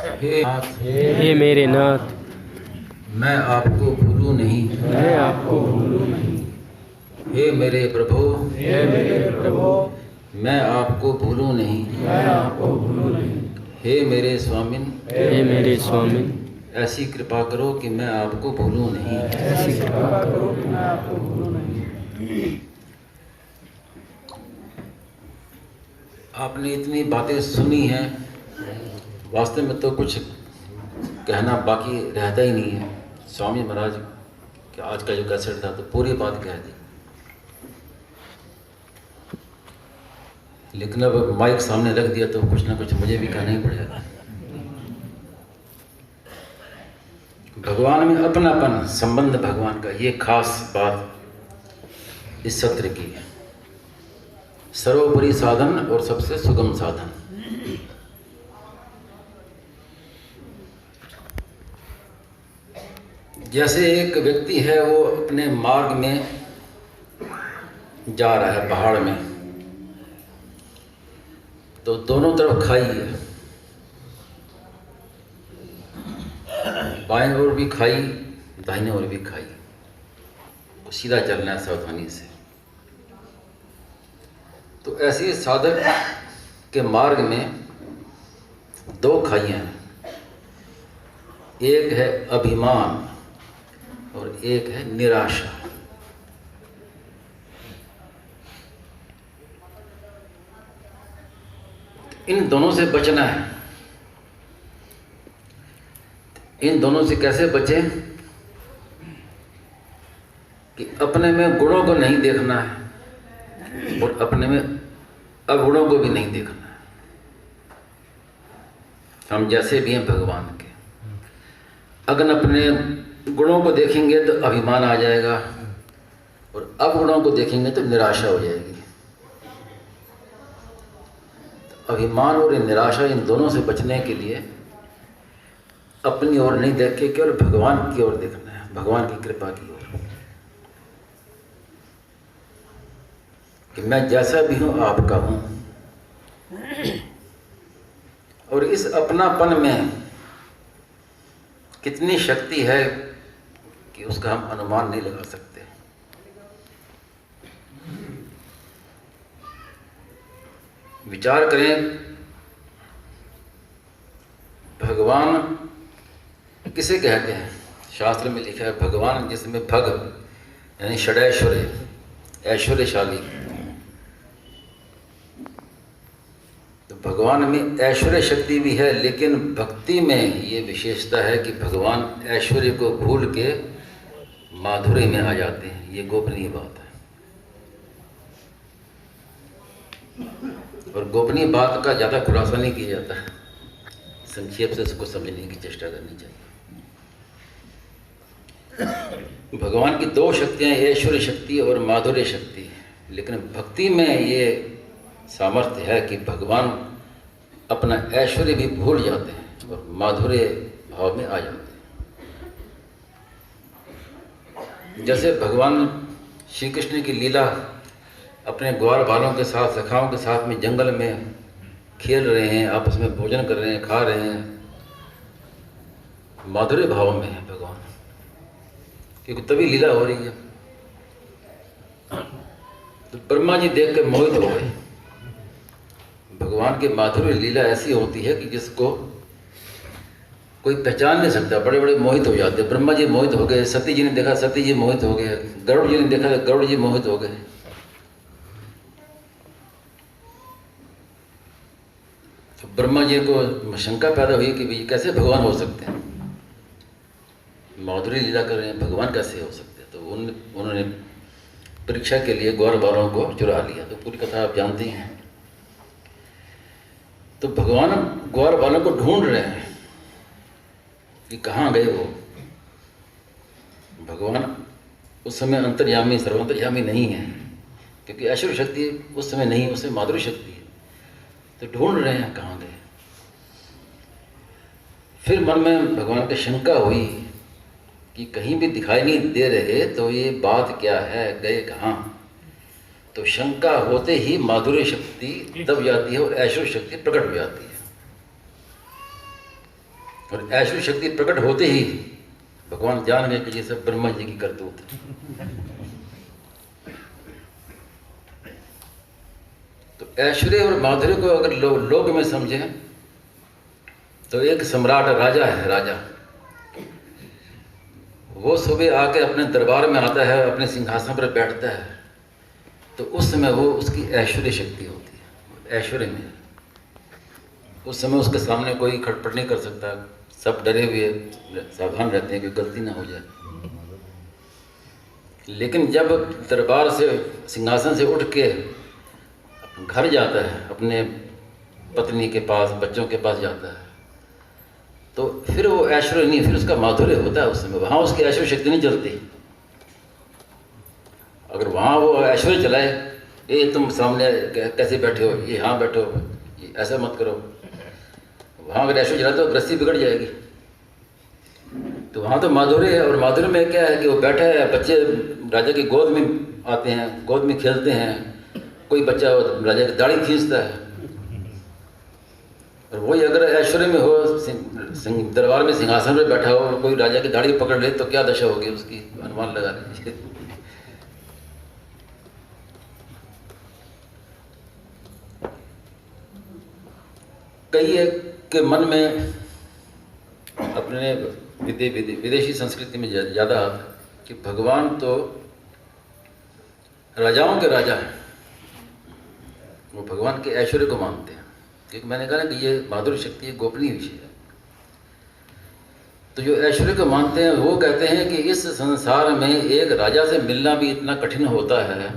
हे मेरे नाथ, मैं आपको भूलूं नहीं। मैं आपको भूलूं नहीं। हे मेरे प्रभु, हे मेरे प्रभु, मैं आपको भूलूं नहीं। मैं आपको भूलूं नहीं। हे मेरे स्वामिन, हे मेरे स्वामी, ऐसी कृपा करो कि मैं आपको भूलूं नहीं। ऐसी कृपा करो कि मैं आपको भूलूं नहीं। आपने इतनी बातें सुनी हैं, वास्तव में तो कुछ कहना बाकी रहता ही नहीं है। स्वामी महाराज कि आज का जो कैसेट था तो पूरी बात कह दी, लेकिन अब माइक सामने रख दिया तो कुछ ना कुछ मुझे भी कहना ही पड़ेगा। भगवान में अपनापन, संबंध भगवान का, ये खास बात इस सत्र की है। सर्वोपरि साधन और सबसे सुगम साधन। जैसे एक व्यक्ति है, वो अपने मार्ग में जा रहा है पहाड़ में, तो दोनों तरफ खाई है, बाएं ओर भी खाई, दाहिने ओर भी खाई। तो सीधा चलना है सावधानी से। तो ऐसे साधक के मार्ग में दो खाइयां हैं, एक है अभिमान और एक है निराशा। इन दोनों से बचना है। इन दोनों से कैसे बचें? कि अपने में गुणों को नहीं देखना है और अपने में अवगुणों को भी नहीं देखना है। हम जैसे भी हैं भगवान के, अगर अपने गुणों को देखेंगे तो अभिमान आ जाएगा और अवगुणों को देखेंगे तो निराशा हो जाएगी। तो अभिमान और निराशा, इन दोनों से बचने के लिए अपनी ओर नहीं देख के केवल भगवान की ओर देखना है, भगवान की कृपा की ओर, कि मैं जैसा भी हूं आपका हूं। और इस अपनापन में कितनी शक्ति है कि उसका हम अनुमान नहीं लगा सकते। विचार करें, भगवान किसे कहते हैं? शास्त्र में लिखा है भगवान जिसमें भग यानी षडैश्वर्य, ऐश्वर्यशाली। तो भगवान में ऐश्वर्य शक्ति भी है, लेकिन भक्ति में ये विशेषता है कि भगवान ऐश्वर्य को भूल के माधुर्य में आ जाते हैं। ये गोपनीय बात है, और गोपनीय बात का ज़्यादा खुलासा नहीं किया जाता है, संक्षेप से इसको समझने की चेष्टा करनी चाहिए। भगवान की दो शक्तियाँ, ऐश्वर्य शक्ति और माधुर्य शक्ति, लेकिन भक्ति में ये सामर्थ्य है कि भगवान अपना ऐश्वर्य भी भूल जाते हैं और माधुर्य भाव में आ जाते हैं। जैसे भगवान श्री कृष्ण की लीला अपने ग्वाल बालों के साथ, सखाओं के साथ में जंगल में खेल रहे हैं, आपस में भोजन कर रहे हैं, खा रहे हैं, माधुर्य भाव में है भगवान, क्योंकि तभी लीला हो रही है। तो ब्रह्मा जी देख कर मोहित हो गए। भगवान के माधुर्य लीला ऐसी होती है कि जिसको कोई पहचान नहीं सकता, बड़े बड़े मोहित हो जाते। ब्रह्मा जी मोहित हो गए, सती जी ने देखा, सती जी मोहित हो गए, गरुड़ जी ने देखा, गरुड़ जी मोहित हो गए। तो ब्रह्मा जी को शंका पैदा हुई कि भाई कैसे भगवान हो सकते हैं, माधुर्य लीला कर रहे हैं, भगवान कैसे हो सकते हैं? तो उन्होंने परीक्षा के लिए ग्वार बालों को चुरा लिया। तो पूरी कथा आप जानते हैं। तो भगवान ग्वार बालों को ढूंढ रहे हैं कि कहाँ गए वो। भगवान उस समय अंतर्यामी, सर्वांतर्यामी नहीं है, क्योंकि ऐश्वर्य शक्ति उस समय नहीं, उसमें माधुर्य शक्ति है। तो ढूंढ रहे हैं कहाँ गए। फिर मन में भगवान की शंका हुई कि कहीं भी दिखाई नहीं दे रहे, तो ये बात क्या है, गए कहाँ? तो शंका होते ही माधुर्य शक्ति दब जाती है और ऐश्वर्य शक्ति प्रकट हो जाती है। और ऐश्वर्य शक्ति प्रकट होते ही भगवान जान गए कि ये सब ब्रह्मा जी की करतूत है। तो ऐश्वर्य और माधुर्य को अगर लोक में समझे तो एक सम्राट राजा है, राजा वो सुबह आके अपने दरबार में आता है, अपने सिंहासन पर बैठता है, तो उस समय वो उसकी ऐश्वर्य शक्ति होती है, ऐश्वर्य में। उस समय उसके सामने कोई खटपट नहीं कर सकता, सब डरे हुए सावधान रहते हैं कि गलती ना हो जाए। लेकिन जब दरबार से, सिंहासन से उठ के घर जाता है, अपने पत्नी के पास, बच्चों के पास जाता है, तो फिर वो ऐश्वर्य नहीं, फिर उसका माधुर्य होता है उस समय। वहाँ उसकी ऐश्वर्य शक्ति नहीं चलती। अगर वहाँ वो ऐश्वर्य चलाए, ये तुम सामने कैसे बैठे हो, ये यहाँ बैठो, ये ऐसा मत करो, वहाँ अगर ऐश्वर्य चलाए तो गृहस्थी बिगड़ जाएगी। तो वहाँ तो माधुर्य है, और माधुर्य में क्या है कि वो बैठा है, बच्चे राजा की गोद में आते हैं, गोद में खेलते हैं, कोई बच्चा राजा की दाढ़ी खींचता है। और वही अगर ऐश्वर्य में हो, दरबार में सिंहासन पर बैठा हो, कोई राजा की दाढ़ी पकड़ ले तो क्या दशा होगी उसकी, अनुमान लगा लीजिए। कई के मन में अपने विदेशी संस्कृति में ज़्यादा कि भगवान तो राजाओं के राजा हैं, वो भगवान के ऐश्वर्य को मानते हैं। क्योंकि मैंने कहा ना कि ये माधुर्य शक्ति एक गोपनीय विषय है। तो जो ऐश्वर्य को मानते हैं वो कहते हैं कि इस संसार में एक राजा से मिलना भी इतना कठिन होता है,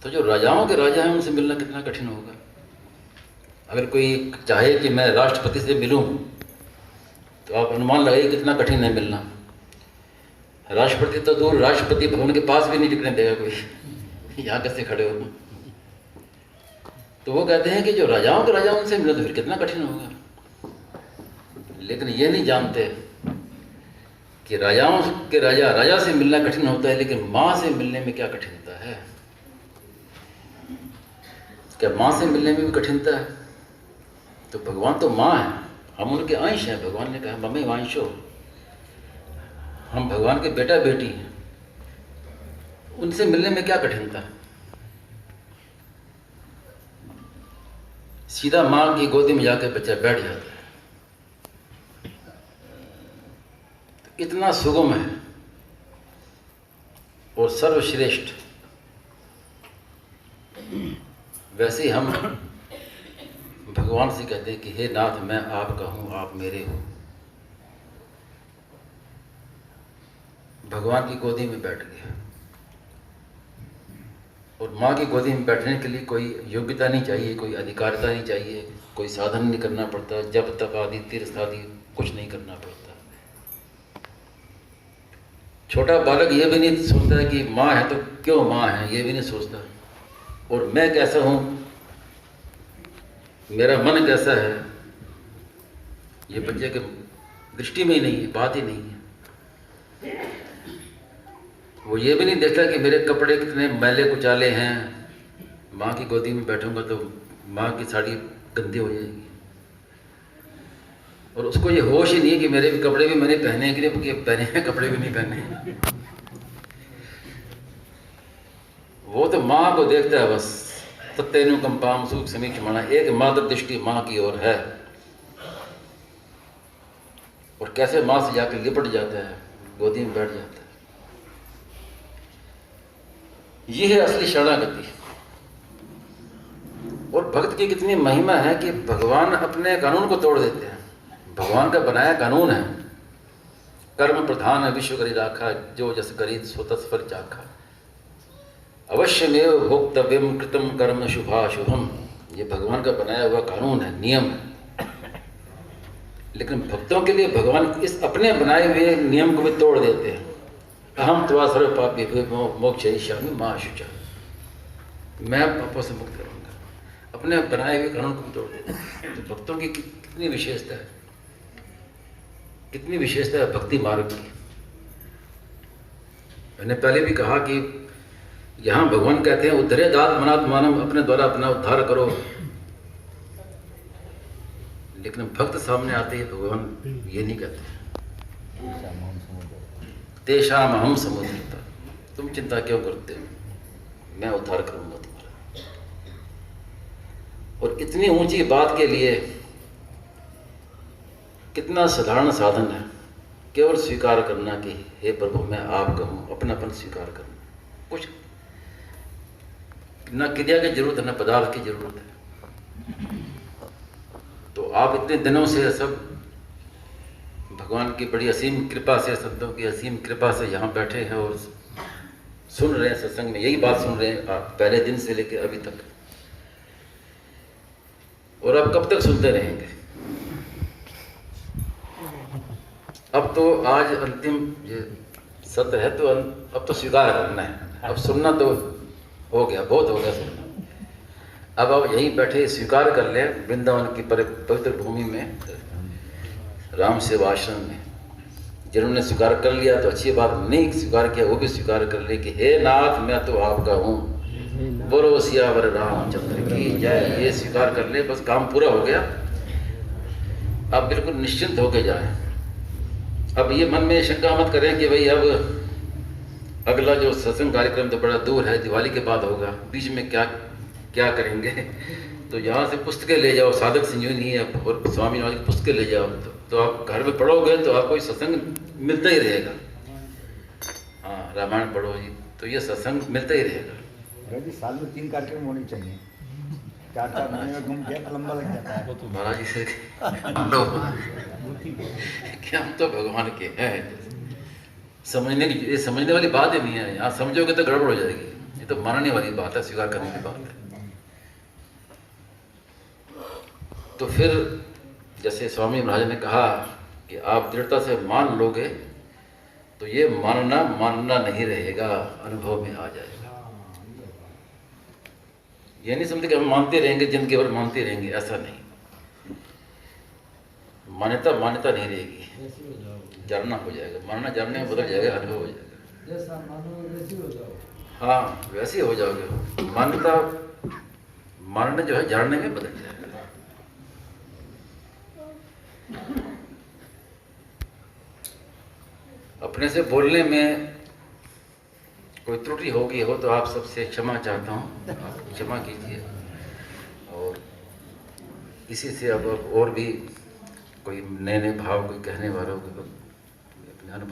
तो जो राजाओं के राजा हैं उनसे मिलना कितना कठिन होगा। अगर कोई चाहे कि मैं राष्ट्रपति से मिलूं, तो आप अनुमान लगाइए कितना कठिन है मिलना। राष्ट्रपति तो दूर, राष्ट्रपति भवन के पास भी नहीं टिकने देगा कोई, यहाँ कैसे खड़े हो। तो वो कहते हैं कि जो राजाओं के राजा उनसे मिले तो फिर कितना कठिन होगा। लेकिन ये नहीं जानते कि राजाओं के राजा से मिलना कठिन होता है, लेकिन माँ से मिलने में क्या कठिनता है। क्या माँ से मिलने में भी कठिनता है? तो भगवान तो माँ है, हम उनके अंश हैं। भगवान ने कहा मम्मी वांशो, हम भगवान के बेटा बेटी हैं, उनसे मिलने में क्या कठिनता है। सीधा माँ की गोदी में जाकर बच्चा बैठ जाता है, तो इतना सुगम है और सर्वश्रेष्ठ। वैसे ही हम भगवान से कहते हैं कि हे नाथ, मैं आपका हूं, आप मेरे हो। भगवान की गोदी में बैठ गया, और माँ की गोदी में बैठने के लिए कोई योग्यता नहीं चाहिए, कोई अधिकारिता नहीं चाहिए, कोई साधन नहीं करना पड़ता, जब तप आदि, तीर्थ आदि कुछ नहीं करना पड़ता। छोटा बालक ये भी नहीं सोचता कि माँ है तो क्यों माँ है, ये भी नहीं सोचता। और मैं कैसा हूँ, मेरा मन कैसा है, ये बच्चे के दृष्टि में ही नहीं है, बात ही नहीं है। वो ये भी नहीं देखता कि मेरे कपड़े कितने मैले कुचाले हैं, माँ की गोदी में बैठूंगा तो माँ की साड़ी गंदी हो जाएगी। और उसको ये होश ही नहीं है कि मेरे भी कपड़े भी मैंने पहने हैं कि नहीं पहने हैं, कपड़े भी नहीं पहने। वो तो माँ को देखता है बस। तत्तेनु कंपाम सुख समीक्षमाणा, एक मात्र दृष्टि माँ की ओर है, और कैसे माँ से जाकर लिपट जाता है, गोदी में बैठ जाता है। ये है असली शरणागति। और भक्त की कितनी महिमा है कि भगवान अपने कानून को तोड़ देते हैं। भगवान का बनाया कानून है, कर्म प्रधान विश्व करी राखा, जो जस करी सो तस फल चाखा, अवश्यमेव भोक्तव्यम कृतम कर्म शुभाशुभम। ये भगवान का बनाया हुआ कानून है, नियम है। लेकिन भक्तों के लिए भगवान इस अपने बनाए हुए नियम को भी तोड़ देते हैं। अहम त्वा सर्व पापी मोक्षयिष्यामि मा शुचा, मैं पापों से मुक्त करूंगा। अपने बनाए हुए कानून को भी तोड़ देते हैं। तो भक्तों की कितनी विशेषता है, कितनी विशेषता है भक्ति मार्ग की। मैंने पहले भी कहा कि यहाँ भगवान कहते हैं उद्धरे दात मनात्मानम, अपने द्वारा अपना उद्धार करो। लेकिन भक्त सामने आते ही भगवान ये नहीं कहते तेषाम हम समुद्रता, तुम चिंता क्यों करते हो, मैं उद्धार करूंगा तुम्हारा। और इतनी ऊंची बात के लिए कितना साधारण साधन है, केवल स्वीकार करना कि हे प्रभु मैं आपका हूं, अपनापन स्वीकार करना। कुछ न क्रिया की जरूरत है न पदार्थ की जरूरत है। तो आप इतने दिनों से सब भगवान की बड़ी असीम कृपा से, संतों की असीम कृपा से यहाँ बैठे हैं और सुन रहे हैं, सत्संग में यही बात सुन रहे हैं आप पहले दिन से लेकर अभी तक। और अब कब तक सुनते रहेंगे? अब तो आज अंतिम ये सत्य है, तो अब तो स्वीकार करना है। अब सुनना तो हो गया, बहुत हो गया सुनना। अब आप यहीं बैठे स्वीकार कर लें, वृंदावन की पवित्र भूमि में, राम सेवा आश्रम में। जिन्होंने स्वीकार कर लिया तो अच्छी बात, नहीं स्वीकार किया वो भी स्वीकार कर ले कि हे नाथ मैं तो आपका हूँ, बोलो सियावर रामचंद्र की जय। ये स्वीकार कर ले, बस काम पूरा हो गया। अब बिल्कुल निश्चिंत होके जाए। अब ये मन में शंका मत करें कि भाई अब अगला जो सत्संग कार्यक्रम तो बड़ा दूर है, दिवाली के बाद होगा, बीच में क्या क्या करेंगे। तो यहाँ से पुस्तकें ले जाओ, साधक संजीवनी और स्वामी वाली पुस्तकें ले जाओ, तो आप घर में पढ़ोगे तो आपको सत्संग मिलता ही रहेगा। हाँ, रामायण पढ़ो जी तो ये सत्संग मिलता ही रहेगा। जी साल में 3 कार्यक्रम होने चाहिए, 4 महीने में घूम के लंबा लग जाता है। तो महाराज जी से कि हम तो भगवान के हैं, समझने वाली बात ही नहीं है। यहाँ समझोगे तो गड़बड़ हो जाएगी। ये तो मानने वाली बात है, स्वीकार करने की बात है। तो फिर जैसे स्वामी महाराज ने कहा कि आप दृढ़ता से मान लोगे तो ये मानना नहीं रहेगा, अनुभव में आ जाएगा। ये नहीं समझते कि हम मानते रहेंगे, जिनके भर मानते रहेंगे, ऐसा नहीं। मान्यता नहीं रहेगी, जानना हो जाएगा। मानना जानने में बदल जाएगा, अनुभव हो जाएगा। हाँ, वैसे हो जाओगे। मानना जो है जानने में बदल जाएगा। अपने से बोलने में कोई त्रुटि होगी हो तो आप सबसे क्षमा चाहता हूँ, आप क्षमा कीजिए। और इसी से अब और भी कोई नए भाव कोई कहने वालों को